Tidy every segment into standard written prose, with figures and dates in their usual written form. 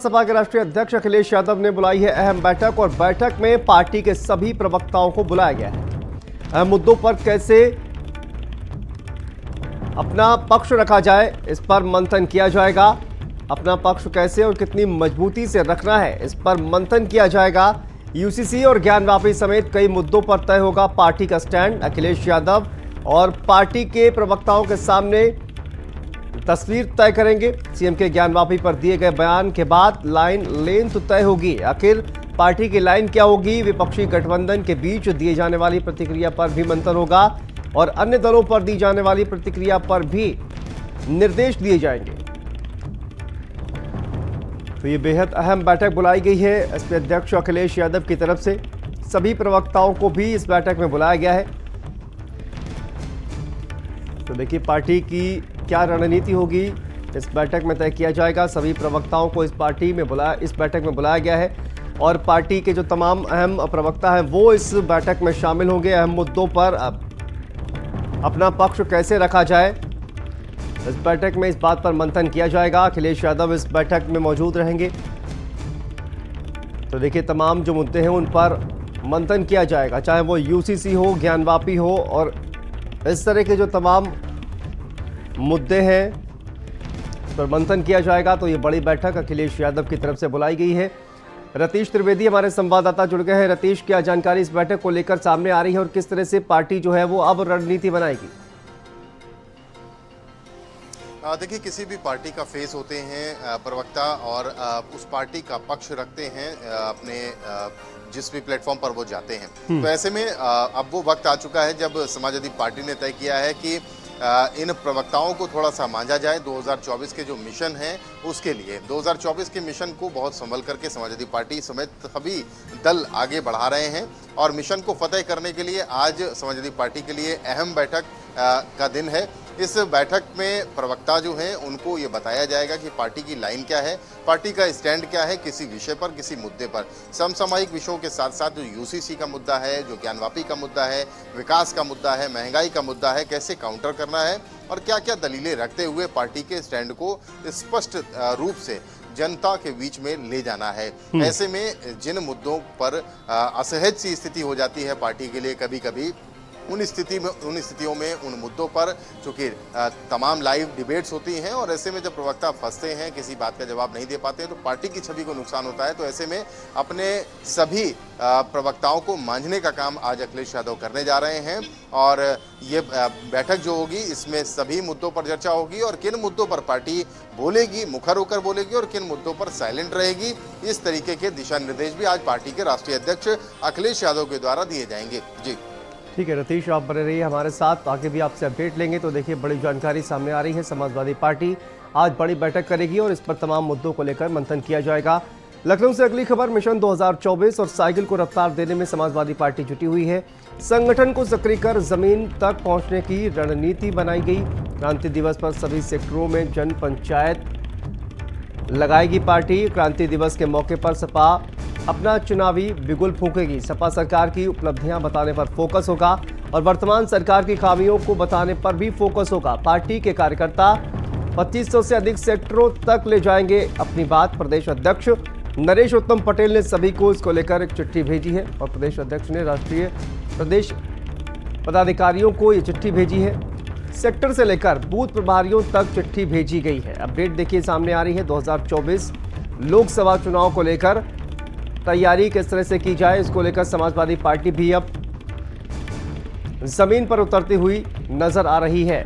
सपा के राष्ट्रीय अध्यक्ष अखिलेश यादव ने बुलाई है अहम बैठक और बैठक में पार्टी के सभी प्रवक्ताओं को बुलाया गया है। अहम मुद्दों पर कैसे अपना पक्ष रखा जाए, इस पर मंथन किया जाएगा। अपना पक्ष कैसे और कितनी मजबूती से रखना है, इस पर मंथन किया जाएगा। यूसीसी और ज्ञानवापी समेत कई मुद्दों पर तय होगा पार्टी का स्टैंड। अखिलेश यादव और पार्टी के प्रवक्ताओं के सामने तस्वीर तय करेंगे। सीएम के ज्ञानवापी पर दिए गए बयान के बाद लेन तो तय होगी। आखिर पार्टी की लाइन क्या होगी, विपक्षी गठबंधन के बीच दिए जाने वाली प्रतिक्रिया पर भी मंथन होगा और अन्य दलों पर दी जाने वाली प्रतिक्रिया पर भी निर्देश दिए जाएंगे। तो ये बेहद अहम बैठक बुलाई गई है एसपी अध्यक्ष अखिलेश यादव की तरफ से। सभी प्रवक्ताओं को भी इस बैठक में बुलाया गया है। तो देखिए पार्टी की क्या रणनीति होगी, इस बैठक में तय किया जाएगा। सभी प्रवक्ताओं को इस बैठक में बुलाया गया है और पार्टी के जो तमाम अहम प्रवक्ता हैं वो इस बैठक में शामिल होंगे। अहम मुद्दों पर अपना पक्ष कैसे रखा जाए, इस बैठक में इस बात पर मंथन किया जाएगा। अखिलेश यादव इस बैठक में मौजूद रहेंगे। तो देखिए तमाम जो मुद्दे हैं उन पर मंथन किया जाएगा, चाहे वो यूसीसी हो, ज्ञानवापी हो और इस तरह के जो तमाम मुद्दे हैं उस पर मंथन किया जाएगा। तो ये बड़ी बैठक अखिलेश यादव की तरफ से बुलाई गई है। रतीश त्रिवेदी हमारे संवाददाता जुड़ गए हैं। रतीश, क्या जानकारी इस बैठक को लेकर सामने आ रही है और किस तरह से पार्टी जो है वो अब रणनीति बनाएगी? देखिए, किसी भी पार्टी का फेस होते हैं प्रवक्ता और उस पार्टी का पक्ष रखते हैं अपने जिस भी प्लेटफॉर्म पर वो जाते हैं। तो ऐसे में अब वो वक्त आ चुका है जब समाजवादी पार्टी ने तय किया है कि इन प्रवक्ताओं को थोड़ा सा मांझा जाए। 2024 के जो मिशन हैं उसके लिए 2024 के मिशन को बहुत संभल करके समाजवादी पार्टी समेत सभी दल आगे बढ़ा रहे हैं और मिशन को फतेह करने के लिए आज समाजवादी पार्टी के लिए अहम बैठक का दिन है। इस बैठक में प्रवक्ता जो हैं उनको ये बताया जाएगा कि पार्टी की लाइन क्या है, पार्टी का स्टैंड क्या है किसी विषय पर, किसी मुद्दे पर। समसामयिक विषयों के साथ साथ जो यूसीसी का मुद्दा है, जो ज्ञानवापी का मुद्दा है, विकास का मुद्दा है, महंगाई का मुद्दा है, कैसे काउंटर करना है और क्या क्या दलीलें रखते हुए पार्टी के स्टैंड को स्पष्ट रूप से जनता के बीच में ले जाना है। ऐसे में जिन मुद्दों पर असहज सी स्थिति हो जाती है पार्टी के लिए कभी कभी, उन स्थितियों में उन मुद्दों पर चूंकि तमाम लाइव डिबेट्स होती हैं और ऐसे में जब प्रवक्ता फंसते हैं, किसी बात का जवाब नहीं दे पाते हैं तो पार्टी की छवि को नुकसान होता है। तो ऐसे में अपने सभी प्रवक्ताओं को मांझने का काम आज अखिलेश यादव करने जा रहे हैं और ये बैठक जो होगी इसमें सभी मुद्दों पर चर्चा होगी और किन मुद्दों पर पार्टी बोलेगी, मुखर होकर बोलेगी और किन मुद्दों पर साइलेंट रहेगी, इस तरीके के दिशा निर्देश भी आज पार्टी के राष्ट्रीय अध्यक्ष अखिलेश यादव के द्वारा दिए जाएंगे। जी ठीक है रतीश, आप बने रहिए हमारे साथ, आगे भी आपसे अपडेट लेंगे। तो देखिए बड़ी जानकारी सामने आ रही है। समाजवादी पार्टी आज बड़ी बैठक करेगी और इस पर तमाम मुद्दों को लेकर मंथन किया जाएगा। लखनऊ से अगली खबर, मिशन 2024 और साइकिल को रफ्तार देने में समाजवादी पार्टी जुटी हुई है। संगठन को सक्रिय कर जमीन तक पहुंचने की रणनीति बनाई गई। क्रांति दिवस पर सभी सेक्टरों में जन पंचायत लगाएगी पार्टी। क्रांति दिवस के मौके पर सपा अपना चुनावी बिगुल फूकेगी। सपा सरकार की उपलब्धियां बताने पर फोकस होगा और वर्तमान सरकार की खामियों को बताने पर भी फोकस होगा। पार्टी के कार्यकर्ता 2500 से अधिक सेक्टरों तक ले जाएंगे अपनी बात। प्रदेश अध्यक्ष नरेश उत्तम पटेल ने सभी को इसको लेकर एक चिट्ठी भेजी है और प्रदेश अध्यक्ष ने प्रदेश पदाधिकारियों को ये चिट्ठी भेजी है। सेक्टर से लेकर बूथ प्रभारियों तक चिट्ठी भेजी गई है। अपडेट देखिए सामने आ रही है। 2024 लोकसभा चुनाव को लेकर तैयारी किस तरह से की जाए, इसको लेकर समाजवादी पार्टी भी अब जमीन पर उतरती हुई नजर आ रही है।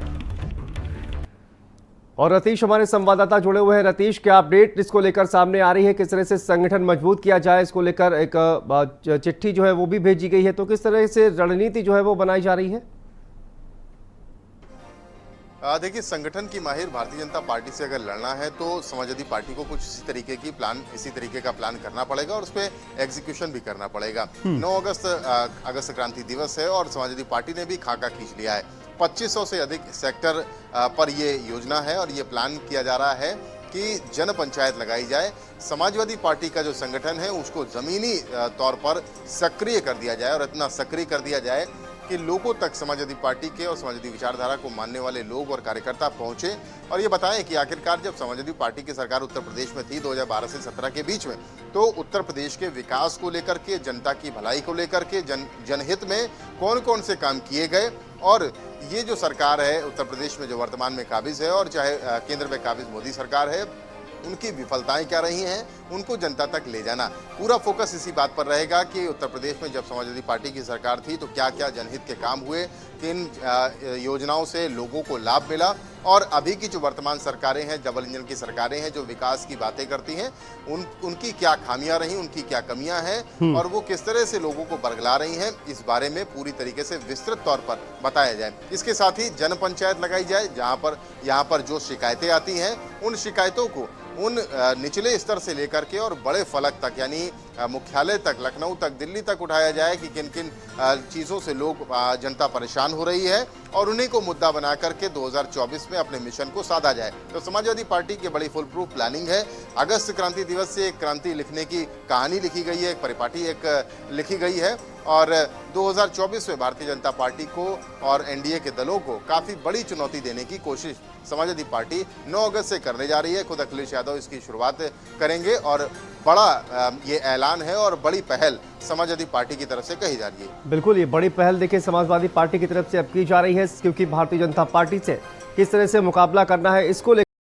और रतीश हमारे संवाददाता जुड़े हुए हैं। रतीश, क्या अपडेट इसको लेकर सामने आ रही है, किस तरह से संगठन मजबूत किया जाए, इसको लेकर एक चिट्ठी जो है वो भी भेजी गई है, तो किस तरह से रणनीति जो है वो बनाई जा रही है? देखिए, संगठन की माहिर भारतीय जनता पार्टी से अगर लड़ना है तो समाजवादी पार्टी को कुछ इसी तरीके का प्लान करना पड़ेगा और उस पर एग्जीक्यूशन भी करना पड़ेगा। 9 अगस्त क्रांति दिवस है और समाजवादी पार्टी ने भी खाका खींच लिया है। 2500 से अधिक सेक्टर पर ये योजना है और ये प्लान किया जा रहा है कि जन पंचायत लगाई जाए। समाजवादी पार्टी का जो संगठन है उसको जमीनी तौर पर सक्रिय कर दिया जाए और इतना सक्रिय कर दिया जाए कि लोगों तक समाजवादी पार्टी के और समाजवादी विचारधारा को मानने वाले लोग और कार्यकर्ता पहुंचे और ये बताएं कि आखिरकार जब समाजवादी पार्टी की सरकार उत्तर प्रदेश में थी 2012 से 17 के बीच में, तो उत्तर प्रदेश के विकास को लेकर के, जनता की भलाई को लेकर के, जनहित में कौन कौन से काम किए गए और ये जो सरकार है उत्तर प्रदेश में जो वर्तमान में काबिज है और चाहे केंद्र में काबिज मोदी सरकार है, उनकी विफलताएं क्या रही हैं, उनको जनता तक ले जाना। पूरा फोकस इसी बात पर रहेगा कि उत्तर प्रदेश में जब समाजवादी पार्टी की सरकार थी तो क्या क्या जनहित के काम हुए, किन योजनाओं से लोगों को लाभ मिला और अभी की जो वर्तमान सरकारें हैं, डबल इंजन की सरकारें हैं जो विकास की बातें करती हैं, उनकी क्या खामियां रही, उनकी क्या कमियां हैं और वो किस तरह से लोगों को बरगला रही हैं, इस बारे में पूरी तरीके से विस्तृत तौर पर बताया जाए। इसके साथ ही जन पंचायत लगाई जाए, यहाँ पर जो शिकायतें आती हैं उन शिकायतों को उन निचले स्तर से लेकर के और बड़े फलक तक यानी मुख्यालय तक, लखनऊ तक, दिल्ली तक उठाया जाए कि किन किन चीज़ों से लोग जनता परेशान हो रही है और उन्हीं को मुद्दा बना करके 2024 में अपने मिशन को साधा जाए। तो समाजवादी पार्टी की बड़ी फुल प्रूफ प्लानिंग है। अगस्त क्रांति दिवस से एक क्रांति लिखने की कहानी लिखी गई है, एक परिपाटी लिखी गई है और 2024 में भारतीय जनता पार्टी को और एनडीए के दलों को काफ़ी बड़ी चुनौती देने की कोशिश समाजवादी पार्टी 9 अगस्त से करने जा रही है। खुद अखिलेश यादव इसकी शुरुआत करेंगे और बड़ा ये ऐलान है और बड़ी पहल समाजवादी पार्टी की तरफ से कही जा रही है। बिल्कुल, ये बड़ी पहल देखिए समाजवादी पार्टी की तरफ से अब की जा रही है, क्योंकि भारतीय जनता पार्टी से किस तरह से मुकाबला करना है इसको लेकर